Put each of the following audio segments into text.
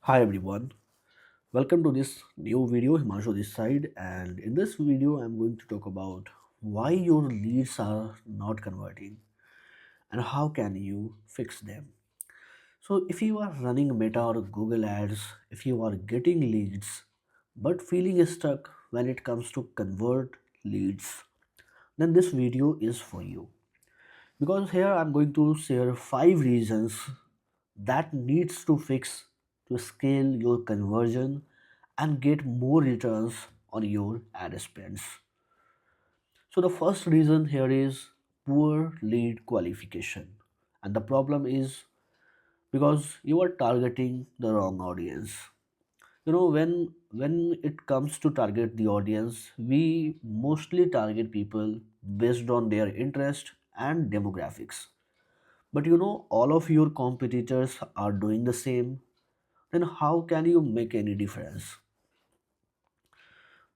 Hi everyone, welcome to this new video. Himanshu this side, and in this video, I'm going to talk about why your leads are not converting and how can you fix them. So, if you are running Meta or Google ads, if you are getting leads but feeling stuck when it comes to convert leads, then this video is for you. Because here I'm going to share 5 reasons that needs to fix to scale your conversion and get more returns on your ad spends. So the first reason here is poor lead qualification. And the problem is because you are targeting the wrong audience. When it comes to target the audience, we mostly target people based on their interest and demographics. But all of your competitors are doing the same, then how can you make any difference?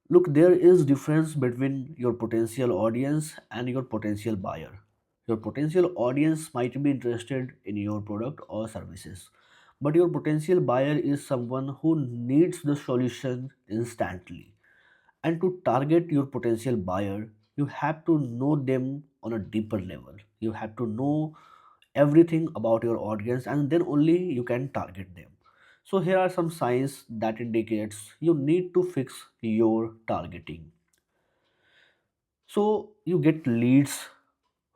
Look, there is difference between your potential audience and your potential buyer. Your potential audience might be interested in your product or services, but your potential buyer is someone who needs the solution instantly. And to target your potential buyer, you have to know them on a deeper level. You have to know everything about your audience and then only you can target them. So here are some signs that indicates you need to fix your targeting. So you get leads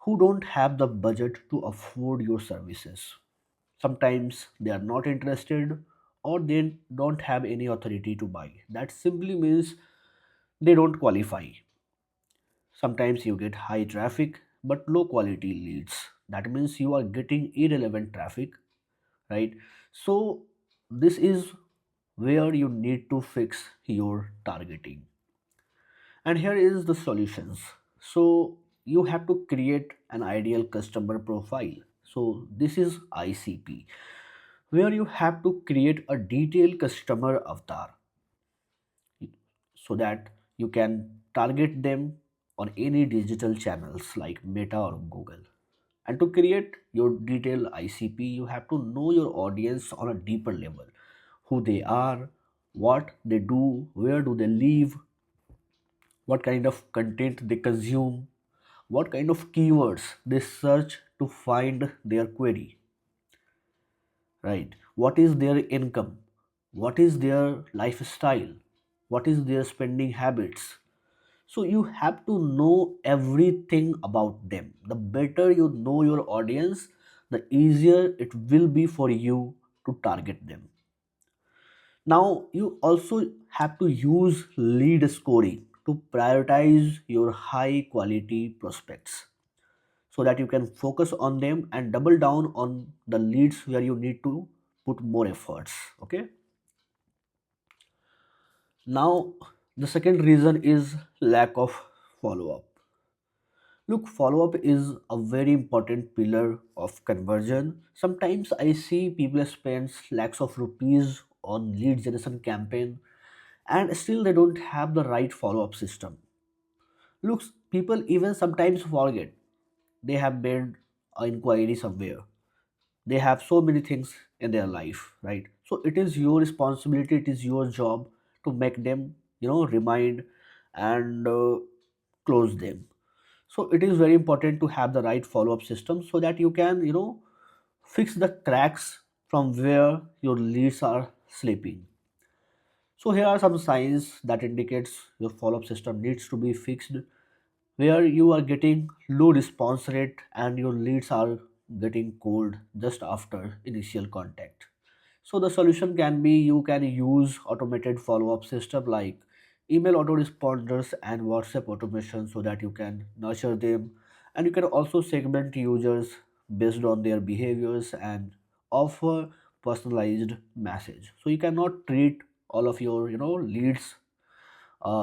who don't have the budget to afford your services. Sometimes they are not interested or they don't have any authority to buy. That simply means they don't qualify. Sometimes you get high traffic but low quality leads. That means you are getting irrelevant traffic, right? So this is where you need to fix your targeting. And here is the solutions. So you have to create an ideal customer profile. So this is ICP, where you have to create a detailed customer avatar so that you can target them on any digital channels like Meta or Google. And to create your detailed ICP, you have to know your audience on a deeper level, who they are, what they do, where do they live, what kind of content they consume, what kind of keywords they search to find their query, right? What is their income? What is their lifestyle? What is their spending habits? So you have to know everything about them. The better you know your audience, the easier it will be for you to target them. Now, you also have to use lead scoring to prioritize your high quality prospects so that you can focus on them and double down on the leads where you need to put more efforts. Okay. Now, the second reason is lack of follow up. Look, follow up is a very important pillar of conversion. Sometimes I see people spend lakhs of rupees on lead generation campaign and still they don't have the right follow up system. Look, people even sometimes forget they have made an inquiry somewhere. They have so many things in their life, right? So it is your responsibility, it is your job to make them, remind and close them. So it is very important to have the right follow-up system so that you can fix the cracks from where your leads are slipping. So here are some signs that indicates your follow-up system needs to be fixed, where you are getting low response rate and your leads are getting cold just after initial contact. So the solution can be you can use automated follow-up system like email autoresponders and WhatsApp automation so that you can nurture them, and you can also segment users based on their behaviors and offer personalized message. So you cannot treat all of your leads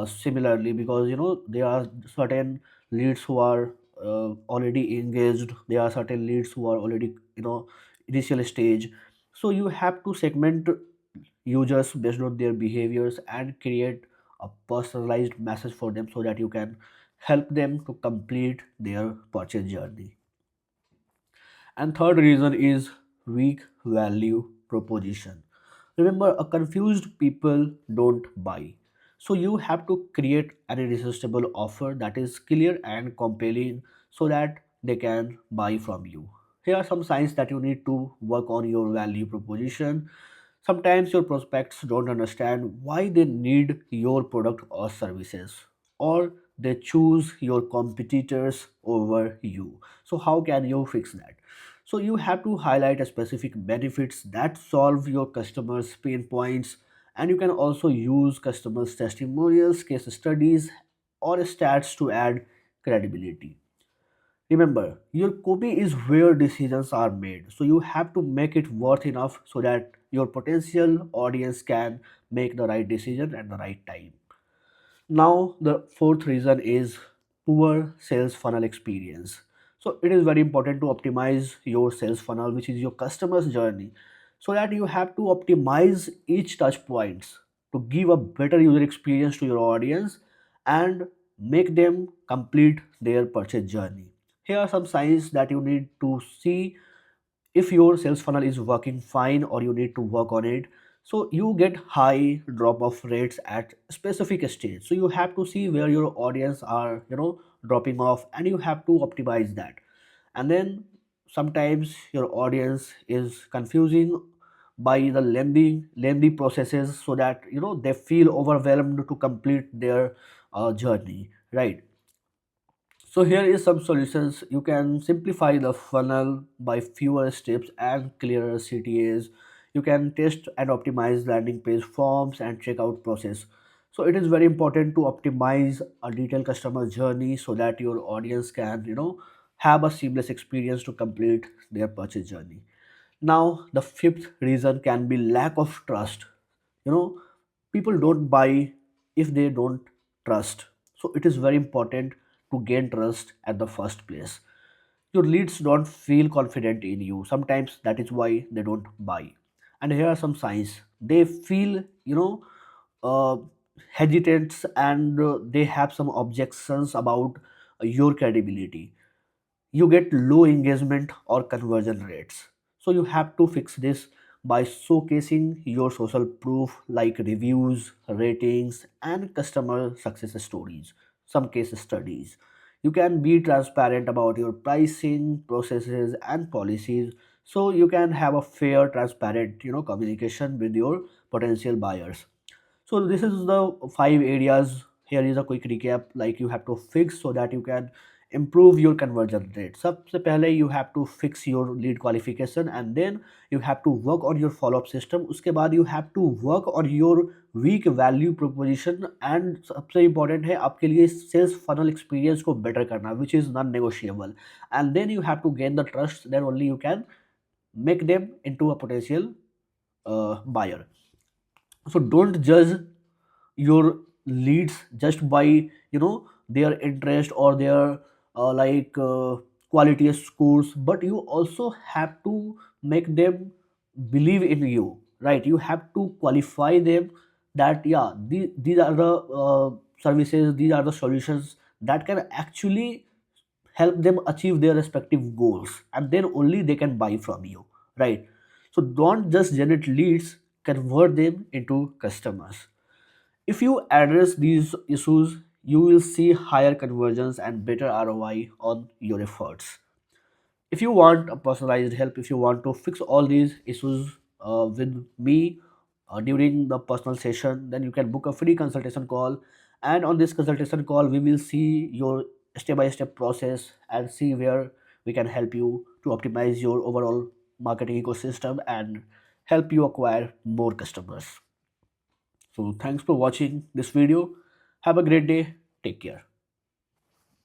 similarly, because there are certain leads who are already engaged, there are certain leads who are already initial stage. So you have to segment users based on their behaviors and create a personalized message for them so that you can help them to complete their purchase journey. And third reason is weak value proposition. Remember, a confused people don't buy. So you have to create an irresistible offer that is clear and compelling so that they can buy from you. Here are some signs that you need to work on your value proposition. Sometimes your prospects don't understand why they need your product or services, or they choose your competitors over you. So, how can you fix that? So, you have to highlight a specific benefits that solve your customers' pain points, and you can also use customers' testimonials, case studies, or stats to add credibility. Remember, your copy is where decisions are made. So you have to make it worth enough so that your potential audience can make the right decision at the right time. Now, the fourth reason is poor sales funnel experience. So, it is very important to optimize your sales funnel, which is your customer's journey, so that you have to optimize each touch points to give a better user experience to your audience and make them complete their purchase journey. Here are some signs that you need to see if your sales funnel is working fine or you need to work on it. So you get high drop off rates at specific stage, so you have to see where your audience are dropping off, and you have to optimize that. And then sometimes your audience is confusing by the lengthy processes, so that they feel overwhelmed to complete their journey, right? So here is some solutions. You can simplify the funnel by fewer steps and clearer CTAs. You can test and optimize landing page forms and checkout process. So it is very important to optimize a detailed customer journey so that your audience can, have a seamless experience to complete their purchase journey. Now, the fifth reason can be lack of trust. You know, people don't buy if they don't trust. So it is very important to gain trust at the first place. Your leads don't feel confident in you. Sometimes that is why they don't buy. And here are some signs. They feel, uh, hesitant, and they have some objections about your credibility. You get low engagement or conversion rates. So you have to fix this by showcasing your social proof like reviews, ratings, and customer success stories, some case studies. You can be transparent about your pricing, processes, and policies, so you can have a fair, transparent, communication with your potential buyers. So this is the five areas. Here is a quick recap like you have to fix so that you can improve your conversion rate. सबसे पहले you have to fix your lead qualification, and then you have to work on your follow up system. उसके बाद you have to work on your weak value proposition, and सबसे important है आपके लिए sales funnel experience को better करना, which is non negotiable. And then you have to gain the trust, then only you can make them into a potential buyer. So don't judge your leads just by their interest or their quality scores, but you also have to make them believe in you, right? You have to qualify them that yeah, these are the services, these are the solutions that can actually help them achieve their respective goals, and then only they can buy from you, right? So don't just generate leads, convert them into customers. If you address these issues, you will see higher conversions and better ROI on your efforts. If you want a personalized help, if you want to fix all these issues with me during the personal session, then you can book a free consultation call. And on this consultation call, we will see your step by step process and see where we can help you to optimize your overall marketing ecosystem and help you acquire more customers. So thanks for watching this video. Have a great day. Take care.